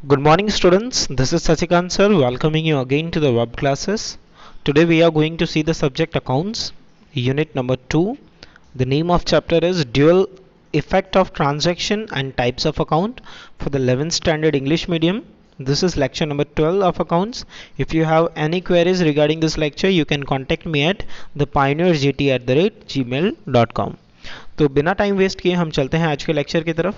Good morning, students. This is Sachikant sir, welcoming you again to the web classes. Today we are going to see the subject accounts, unit number 2. The name of chapter is Dual Effect of Transaction and Types of Account for the 11th Standard English Medium. This is lecture number 12 of accounts. If you have any queries regarding this lecture, you can contact me at thepioneergt@gmail.com. तो बिना time waste किए हम चलते हैं आज के lecture की तरफ।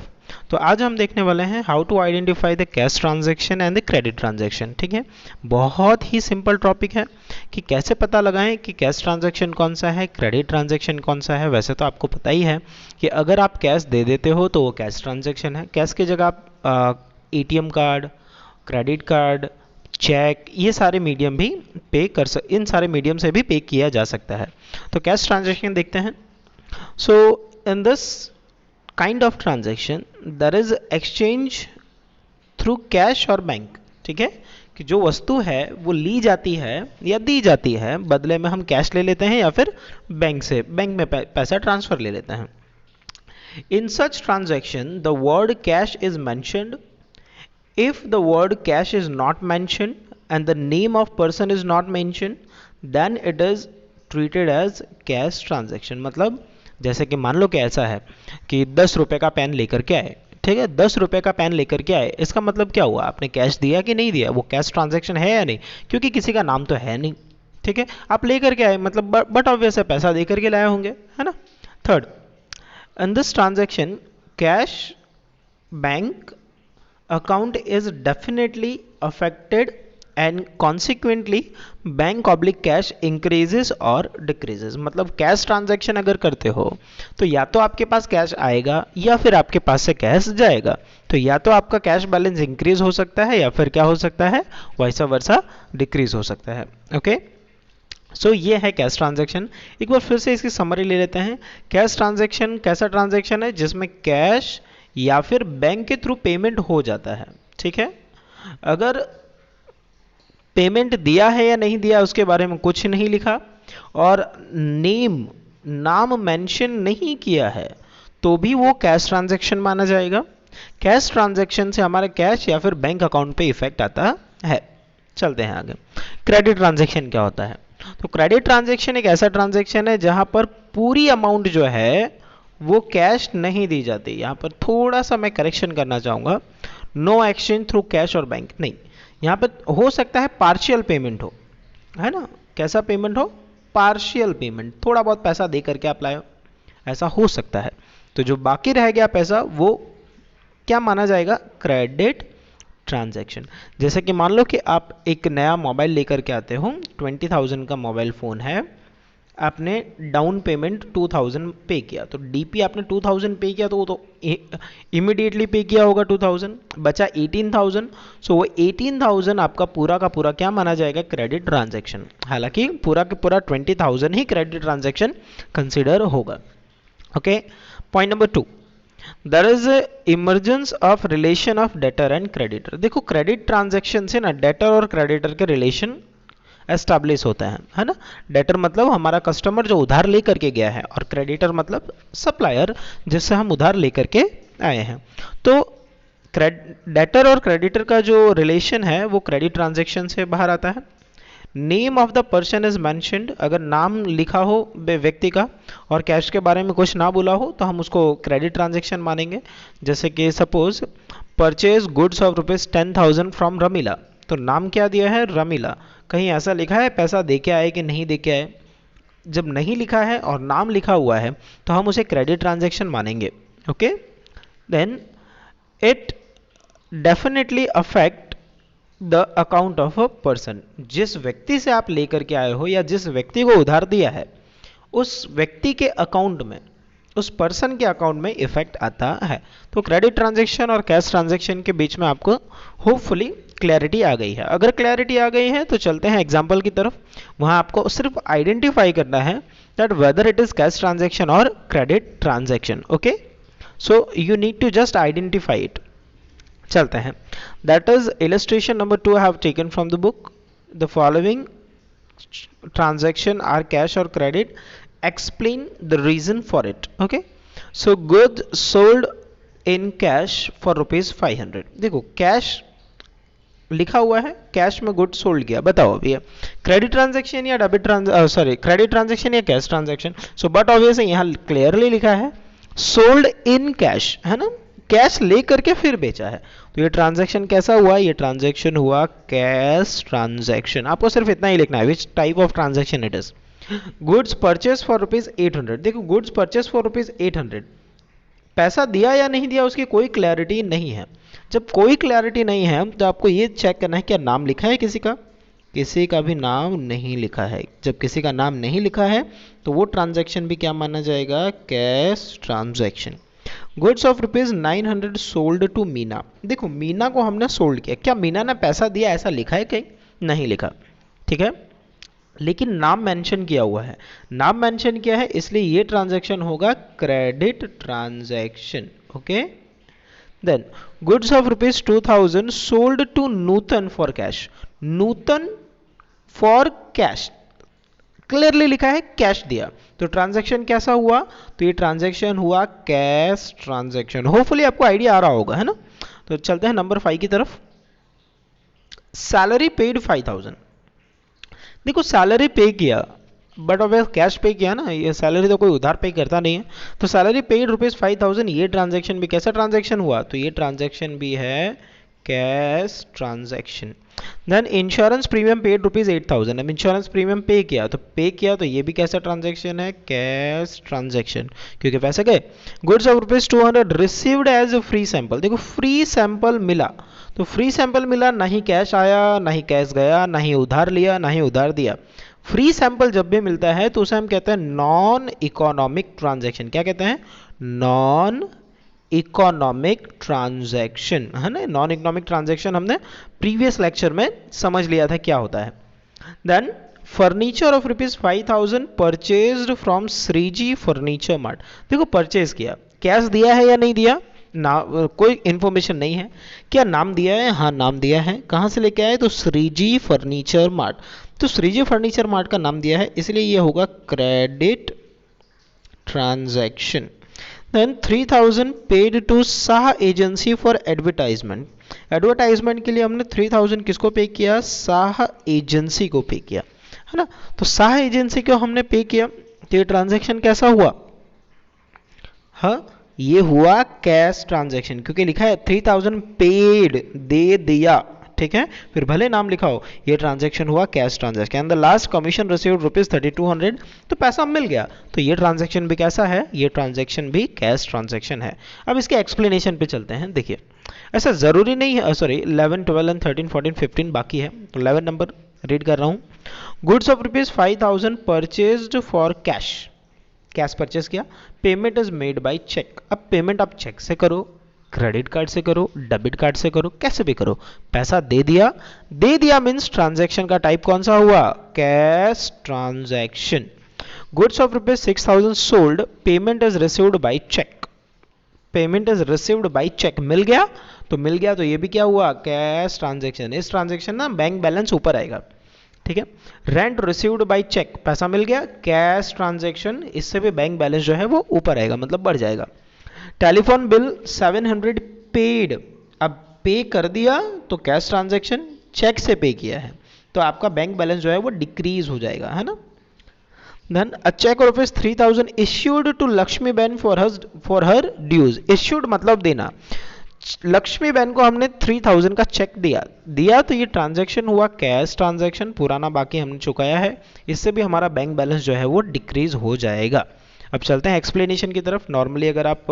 तो आज हम देखने वाले हैं how to identify the cash transaction and the credit transaction. ठीक है, बहुत ही सिंपल टॉपिक है कि कैसे पता लगाएं कि कैश ट्रांजैक्शन कौन सा है, क्रेडिट ट्रांजैक्शन कौन सा है। वैसे तो आपको पता ही है कि अगर आप कैश दे देते हो तो वो कैश ट्रांजैक्शन है। कैश की जगह आप ATM card, credit card, cheque, ये सारे मीडियम भी पे कर इन सारे मीडियम से भी पे किया जा सकता है। तो कैश ट्रांजैक्शन देखते हैं। So in this kind of transaction there is exchange through cash or bank। ठीक है, कि जो वस्तु है वो ली जाती है या दी जाती है, बदले में हम कैश ले लेते हैं या फिर बैंक में पैसा ट्रांसफर ले लेते हैं। In such transaction the word cash is mentioned. If the word cash is not mentioned and the name of person is not mentioned then it is treated as cash transaction। मतलब जैसे कि मान लो कि ऐसा है कि 10 रुपए का पेन लेकर के आए। ठीक है, 10 रुपए का पेन लेकर के आए, इसका मतलब क्या हुआ, आपने कैश दिया कि नहीं दिया, वो कैश ट्रांजैक्शन है या नहीं, क्योंकि किसी का नाम तो है नहीं। ठीक है, आप लेकर के आए मतलब बट ऑब्वियस है पैसा दे करके लाए होंगे, है ना। Third, in this transaction cash bank account is definitely affected and consequently bank oblique cash increases और डिक्रीजेस। मतलब कैश ट्रांजैक्शन अगर करते हो तो या तो आपके पास कैश आएगा या फिर आपके पास से कैश जाएगा। तो या तो आपका कैश बैलेंस इंक्रीज हो सकता है या फिर क्या हो सकता है, वैसा वर्सा डिक्रीज हो सकता है। ओके, सो ये है कैश ट्रांजैक्शन। एक बार फिर से इसकी समरी ले लेते हैं। कैश ट्रांजैक्शन कैसा ट्रांजैक्शन है जिसमें कैश या फिर बैंक के थ्रू पेमेंट हो जाता है। ठीक है, अगर पेमेंट दिया है या नहीं दिया उसके बारे में कुछ नहीं लिखा और नाम मेंशन नहीं किया है तो भी वो कैश ट्रांजैक्शन माना जाएगा। कैश ट्रांजैक्शन से हमारे कैश या फिर बैंक अकाउंट पे इफेक्ट आता है। चलते हैं आगे। क्रेडिट ट्रांजैक्शन क्या होता है? तो क्रेडिट ट्रांजैक्शन एक ऐसा ट्रांजैक्शन है जहां पर पूरी अमाउंट जो है वो कैश नहीं दी जाती। यहाँ पर थोड़ा सा मैं करेक्शन करना चाहूँगा, नो एक्सचेंज थ्रू कैश और बैंक नहीं। यहाँ पर हो सकता है पार्शियल पेमेंट हो, है ना। कैसा पेमेंट हो? पार्शियल पेमेंट, थोड़ा बहुत पैसा दे करके आप लाए हो, ऐसा हो सकता है। तो जो बाकी रह गया पैसा वो क्या माना जाएगा? Credit transaction. जैसे कि मान लो कि आप एक नया मोबाइल लेकर के आते हो, 20,000 का मोबाइल फ़ोन है, आपने डाउन पेमेंट 2000 पे किया, तो डीपी आपने 2000 पे किया तो वो तो इमीडिएटली पे किया होगा 2000, बचा 18,000। सो वो 18,000 आपका पूरा का पूरा क्या माना जाएगा? Credit transaction. हालांकि पूरा का पूरा 20,000 ही क्रेडिट ट्रांजैक्शन कंसिडर होगा। Okay, point number 2, there is emergence of relation of debtor and creditor. देखो क्रेडिट ट्रांजैक्शन से ना डेटर और क्रेडिटर के रिलेशन एस्टैब्लिश होता है ना। डेटर मतलब हमारा कस्टमर जो उधार लेकर के गया है और क्रेडिटर मतलब सप्लायर जिससे हम उधार लेकर के आए हैं। तो डेटर और क्रेडिटर का जो रिलेशन है वो क्रेडिट ट्रांजैक्शन से बाहर आता है। Name of the person is mentioned, अगर नाम लिखा हो व्यक्ति का और कैश के बारे में कुछ ना बोला हो तो हम उसको क्रेडिट ट्रांजैक्शन मानेंगे। जैसे कि suppose purchase goods of ₹10,000 from Ramila, तो नाम क्या दिया है? रमीला। कहीं ऐसा लिखा है पैसा दे के आए कि नहीं दे के आए? जब नहीं लिखा है और नाम लिखा हुआ है तो हम उसे क्रेडिट ट्रांजैक्शन मानेंगे। Okay, then it definitely affect the account of a person. जिस व्यक्ति से आप लेकर के आए हो या जिस व्यक्ति को उधार दिया है उस व्यक्ति के अकाउंट में, उस पर्सन के अकाउंट में इफेक्ट आता है। तो क्रेडिट ट्रांजैक्शन और कैश ट्रांजैक्शन के बीच में आपको होपफुली क्लैरिटी आ गई है। अगर क्लैरिटी आ गई है तो चलते हैं एग्जांपल की तरफ। वहां आपको सिर्फ आइडेंटिफाई करना है that whether it is cash transaction और credit transaction. Okay, so you need to just identify इट। चलते हैं, that is illustration number 2 I have taken from the book. The following transaction are cash और credit, explain the reason for it। okay, so goods sold in cash for ₹500। देखो cash लिखा हुआ है cash में goods sold किया, बताओ अभी credit transaction या डेबिट सॉरी क्रेडिट ट्रांजैक्शन या cash transaction. So but obviously यहाँ क्लियरली लिखा है सोल्ड इन कैश, है ना, कैश ले करके फिर बेचा है। तो ये ट्रांजैक्शन कैसा हुआ, ये ट्रांजैक्शन हुआ कैश ट्रांजैक्शन। आपको सिर्फ इतना ही लिखना है which type of transaction it is. Goods purchase for ₹800, देखो गुड्स परचेज फॉर ₹800, पैसा दिया या नहीं दिया उसकी कोई क्लैरिटी नहीं है। जब कोई क्लैरिटी नहीं है तो आपको ये चेक करना है क्या नाम लिखा है किसी का, किसी का भी नाम नहीं लिखा है। जब किसी का नाम नहीं लिखा है तो वो ट्रांजैक्शन भी क्या माना जाएगा, cash transaction. Goods of ₹900 sold to Meena, देखो मीना को हमने सोल्ड किया, क्या मीना ने पैसा दिया ऐसा लिखा है कहीं, नहीं लिखा, ठीक है, लेकिन नाम मेंशन किया हुआ है, नाम मेंशन किया है इसलिए ये ट्रांजैक्शन होगा credit transaction. Okay, then goods of ₹2000 sold to Nutan for cash, Nutan for cash, clearly लिखा है कैश दिया, तो ट्रांजैक्शन कैसा हुआ, तो ये ट्रांजैक्शन हुआ कैश ट्रांजैक्शन। होपफुली आपको आइडिया आ रहा होगा, है ना। तो चलते हैं नंबर 5 की तरफ। सैलरी पेड 5000, देखो सैलरी पे किया बट अब कैश पे किया ना, ये सैलरी तो कोई उधार पे करता नहीं है, तो सैलरी पेड ₹5000, ये ट्रांजैक्शन भी कैसा ट्रांजैक्शन हुआ, तो ये ट्रांजैक्शन भी है cash transaction. Then insurance premium paid ₹8000, अब इंश्योरेंस प्रीमियम पे किया तो ये भी कैसा ट्रांजैक्शन है, कैश ट्रांजैक्शन, क्योंकि पैसे गए। Goods of ₹200 received as free sample, देखो फ्री सैंपल मिला, तो फ्री सैंपल मिला, ना ही कैश आया ना ही कैश गया, ना ही उधार लिया ना ही उधार दिया। फ्री सैंपल जब भी मिलता है तो उसे हम कहते हैं नॉन इकोनॉमिक ट्रांजैक्शन, क्या कहते हैं, नॉन इकोनॉमिक ट्रांजैक्शन, है ना। नॉन इकोनॉमिक ट्रांजैक्शन हमने प्रीवियस लेक्चर में समझ लिया था क्या होता है। Then furniture of ₹5000 purchased from Shreeji furniture mart, देखो परचेज किया, कैश दिया है या नहीं दिया ना, कोई इंफॉर्मेशन नहीं है। क्या नाम दिया है, हाँ नाम दिया है, कहाँ से लेके आए, तो श्रीजी फर्नीचर मार्ट, तो श्रीजी फर्नीचर मार्ट का नाम दिया है इसलिए ये होगा credit transaction. Then 3000 paid to Shah agency for advertisement, advertisement के लिए हमने 3000 किसको पे किया, शाह एजेंसी को पे किया, है ना। तो शाह एजेंसी को हमने पे किया, तो ये ट्रांजैक्शन कैसा हुआ, हाँ ये हुआ कैश ट्रांजैक्शन, क्योंकि लिखा है 3000 पेड, दे दिया, ठीक है, फिर भले नाम लिखा हो, ये ट्रांजैक्शन हुआ cash transaction. And the last commission received ₹3200, तो पैसा मिल गया, तो ये ट्रांजैक्शन भी कैसा है, ये ट्रांजैक्शन भी कैश ट्रांजैक्शन है। अब इसके एक्सप्लेनेशन पे चलते हैं। देखिए ऐसा जरूरी नहीं है, सॉरी 11, 12 एंड 13, 14, 15 बाकी है, तो 11 नंबर रीड कर रहा हूँ। Goods of ₹5000 purchased for cash, cash purchase किया, payment is made by cheque, अब पेमेंट आप चेक से करो, क्रेडिट कार्ड से करो, डेबिट कार्ड से करो, कैसे भी करो, पैसा दे दिया, दे दिया मीन्स ट्रांजैक्शन का टाइप कौन सा हुआ, cash transaction. Goods of ₹6000 sold, payment is received by cheque, payment is received by cheque, मिल गया, तो ये भी क्या हुआ, कैश ट्रांजैक्शन। इस ट्रांजैक्शन ना बैंक बैलेंस ऊपर आएगा, ठीक है। रेंट रिसीव्ड बाय चेक, पैसा मिल गया, कैश ट्रांजैक्शन, इससे भी बैंक बैलेंस जो है वो ऊपर आएगा, मतलब बढ़ जाएगा। टेलीफोन बिल 700 पेड, अब पे कर दिया तो कैश ट्रांजैक्शन, चेक से पे किया है तो आपका बैंक बैलेंस जो है वो डिक्रीज हो जाएगा, है ना। Then a cheque of ₹3000 issued to Lakshmi ben for her dues, issued मतलब देना, लक्ष्मी बेन को हमने 3000 का चेक दिया तो ये ट्रांजैक्शन हुआ कैश ट्रांजैक्शन, पुराना बाकी हमने चुकाया है, इससे भी हमारा बैंक बैलेंस जो है वो डिक्रीज हो जाएगा। अब चलते हैं एक्सप्लेनेशन की तरफ। नॉर्मली अगर आप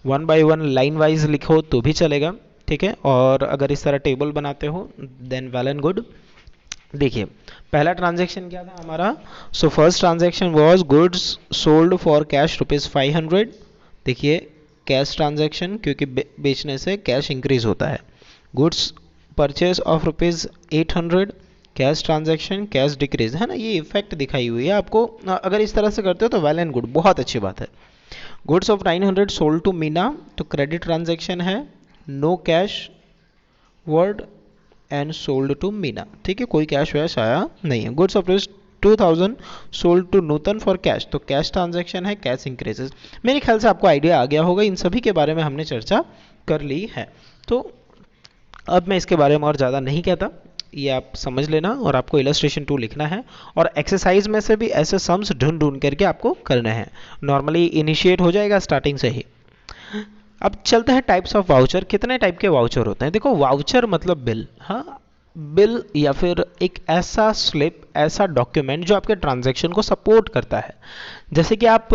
1 by 1 लाइन वाइज लिखो तो भी चलेगा, ठीक है, और अगर इस तरह टेबल बनाते हो देन वेल एंड गुड। देखिए पहला ट्रांजैक्शन क्या था हमारा, so first transaction was goods sold for cash ₹500, देखिए कैश ट्रांजैक्शन, क्योंकि बेचने से कैश इंक्रीज होता है। Goods purchase of ₹800, cash transaction, cash decrease, है ना, ये इफेक्ट दिखाई हुई है आपको। अगर इस तरह से करते हो तो वेल एंड गुड, बहुत अच्छी बात है। Goods of 900 sold to Meena, तो क्रेडिट ट्रांजैक्शन है, no cash word and sold to Meena, ठीक है, कोई कैश वैश आया नहीं है। Goods of 2000 sold to Nutan for cash, तो कैश ट्रांजैक्शन है, कैश इंक्रीजेस। मेरे ख्याल से आपको आइडिया आ गया होगा, इन सभी के बारे में हमने चर्चा कर ली है। तो अब मैं इसके बारे में और ज़्यादा नहीं कहता, ये आप समझ लेना, और आपको इलस्ट्रेशन 2 लिखना है और एक्सरसाइज में से भी ऐसे सम्स ढूंढ ढूंढ करके आपको करने हैं। नॉर्मली इनिशिएट हो जाएगा स्टार्टिंग से ही। अब चलते हैं टाइप्स ऑफ वाउचर। कितने टाइप के वाउचर होते हैं? देखो, वाउचर मतलब बिल, हाँ, बिल या फिर एक ऐसा स्लिप, ऐसा डॉक्यूमेंट जो आपके ट्रांजैक्शन को सपोर्ट करता है। जैसे कि आप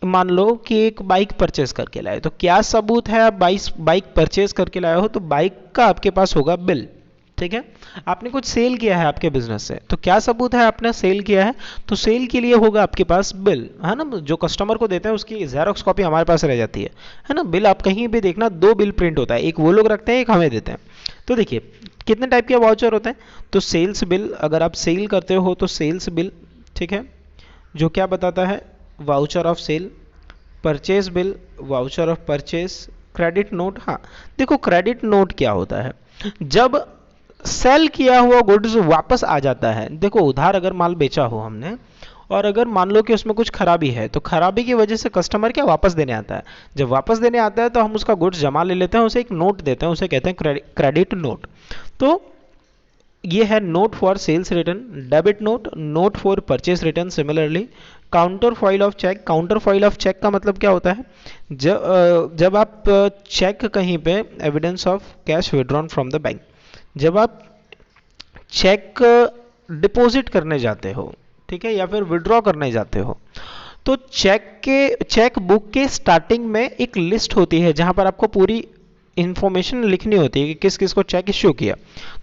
मान लो कि एक बाइक परचेज करके लाए, तो क्या सबूत है? आप बाइक परचेज करके लाए हो तो बाइक का आपके पास होगा बिल, ठीक है। आपने कुछ सेल किया है आपके बिजनेस से, तो क्या सबूत है? आपने सेल किया है, तो सेल के लिए होगा आपके पास बिल, है ना। जो कस्टमर को देते हैं उसकी जेरोक्स कॉपी हमारे पास रह जाती है ना। बिल आप कहीं भी देखना, 2 बिल प्रिंट होता है, एक वो लोग रखते हैं, एक हमें देते हैं। तो देखिए कितने टाइप के वाउचर होते हैं। तो सेल्स बिल, अगर आप सेल करते हो तो सेल्स बिल, ठीक है, जो क्या बताता है? Voucher of sale. Purchase bill, voucher of purchase. Credit note, हाँ देखो क्रेडिट नोट क्या होता है? जब सेल किया हुआ गुड्स वापस आ जाता है, देखो उधार अगर माल बेचा हो हमने और अगर मान लो कि उसमें कुछ खराबी है, तो खराबी की वजह से कस्टमर क्या वापस देने आता है। जब वापस देने आता है तो हम उसका गुड्स जमा ले लेते हैं, उसे एक नोट देते हैं, उसे कहते हैं क्रेडिट नोट। तो ये है note for sales return. Debit note, note for purchase return. Similarly counterfoil of cheque. Counterfoil of cheque का मतलब क्या होता है? जब आप चेक कहीं पे evidence of cash withdrawn from the bank, जब आप चेक डिपॉजिट करने जाते हो, ठीक है, या फिर विड्रॉ करने जाते हो, तो चेक बुक के स्टार्टिंग में एक लिस्ट होती है जहां पर आपको पूरी इंफॉर्मेशन लिखनी होती है कि किस किस को चेक इश्यू किया,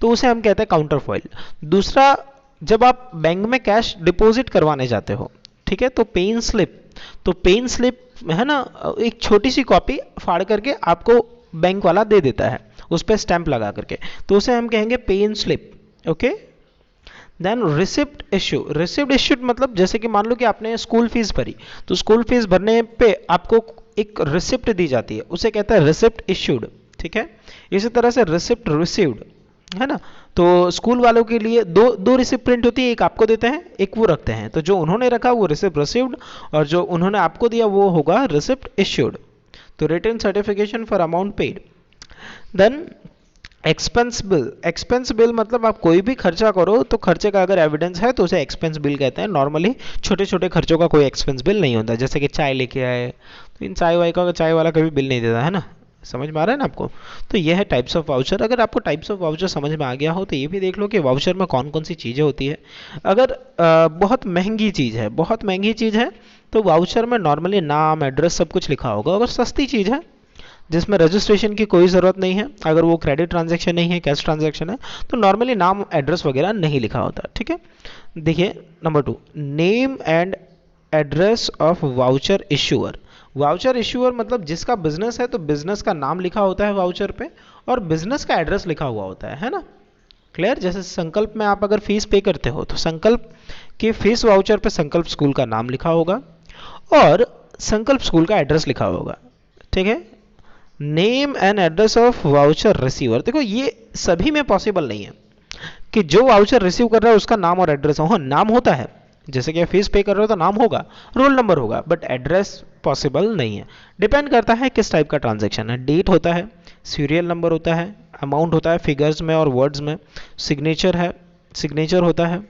तो उसे हम कहते हैं काउंटर फॉइल। दूसरा, जब आप बैंक में कैश डिपॉजिट करवाने जाते हो, ठीक है, तो पेन स्लिप, तो पेन स्लिप है ना, एक छोटी सी कॉपी फाड़ करके आपको बैंक वाला दे देता है, उस पर स्टैंप लगा करके, तो उसे हम कहेंगे pay in slip. Okay, then receipt issue. Receipt issued मतलब जैसे कि मान लो कि आपने स्कूल फीस भरी, तो स्कूल फीस भरने पे आपको एक रिसिप्ट दी जाती है, उसे कहते हैं रिसिप्ट इश्यूड, ठीक है। इसी तरह से रिसिप्ट रिसीव्ड, है ना। तो स्कूल वालों के लिए दो रिसिप्ट प्रिंट होती है, एक आपको देते हैं, एक वो रखते हैं, तो जो उन्होंने रखा वो रिसिप्ट रिसीव्ड और जो उन्होंने आपको दिया वो होगा रिसिप्ट इश्यूड। तो return certification for amount paid. Then expense bill. Expense bill मतलब आप कोई भी खर्चा करो तो खर्चे का अगर एविडेंस है तो उसे एक्सपेंस बिल कहते हैं। नॉर्मली छोटे छोटे खर्चों का कोई एक्सपेंस बिल नहीं होता, जैसे कि चाय लेके आए तो इन चाय वाला कभी बिल नहीं देता, है ना। समझ में आ रहा है ना आपको? तो ये है टाइप्स ऑफ वाउचर। अगर आपको टाइप्स ऑफ वाउचर समझ में आ गया हो तो ये भी देख लो कि वाउचर में कौन कौन सी चीज़ें होती है। अगर बहुत महंगी चीज़ है, बहुत महंगी चीज़ है, तो वाउचर में नॉर्मली नाम, एड्रेस सब कुछ लिखा होगा। अगर सस्ती चीज़ है जिसमें रजिस्ट्रेशन की कोई ज़रूरत नहीं है, अगर वो क्रेडिट ट्रांजैक्शन नहीं है, कैश ट्रांजैक्शन है, तो नॉर्मली नाम, एड्रेस वगैरह नहीं लिखा होता, ठीक है। देखिए number 2, name and address of voucher issuer. Voucher issuer मतलब जिसका बिजनेस है तो बिजनेस का नाम लिखा होता है वाउचर पे और बिजनेस का एड्रेस लिखा हुआ होता है ना। क्लियर? जैसे संकल्प में आप अगर फीस पे करते हो तो संकल्प के फीस वाउचर पे संकल्प स्कूल का नाम लिखा होगा और संकल्प स्कूल का एड्रेस लिखा होगा, ठीक है। Name and address of voucher receiver, देखो ये सभी में पॉसिबल नहीं है कि जो वाउचर रिसीव कर रहा है उसका नाम और एड्रेस हो। हाँ, नाम होता है, जैसे कि फीस पे कर रहे हो तो नाम होगा, रोल नंबर होगा, बट एड्रेस पॉसिबल नहीं है। डिपेंड करता है किस टाइप का ट्रांजैक्शन है। डेट होता है, सीरियल नंबर होता है, अमाउंट होता है फिगर्स में और वर्ड्स में, सिग्नेचर है, सिग्नेचर होता है,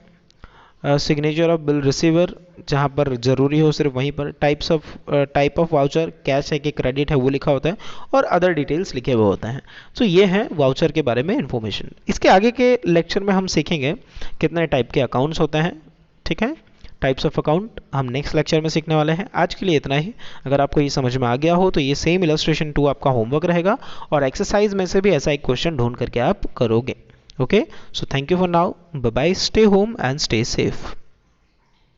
सिग्नेचर ऑफ बिल रिसीवर जहाँ पर ज़रूरी हो सिर्फ वहीं पर, टाइप ऑफ वाउचर, कैश है कि क्रेडिट है वो लिखा होता है और अदर डिटेल्स लिखे हुए होते हैं। तो ये है वाउचर के बारे में इन्फॉर्मेशन। इसके आगे के लेक्चर में हम सीखेंगे कितने टाइप के अकाउंट्स होते हैं, ठीक है, टाइप्स ऑफ अकाउंट हम नेक्स्ट लेक्चर में सीखने वाले हैं। आज के लिए इतना ही। अगर आपको ये समझ में आ गया हो तो ये सेम इलस्ट्रेशन 2 आपका होमवर्क रहेगा और एक्सरसाइज में से भी ऐसा एक क्वेश्चन ढूंढ करके आप करोगे। Okay, so thank you for now. Bye bye. Stay home and stay safe.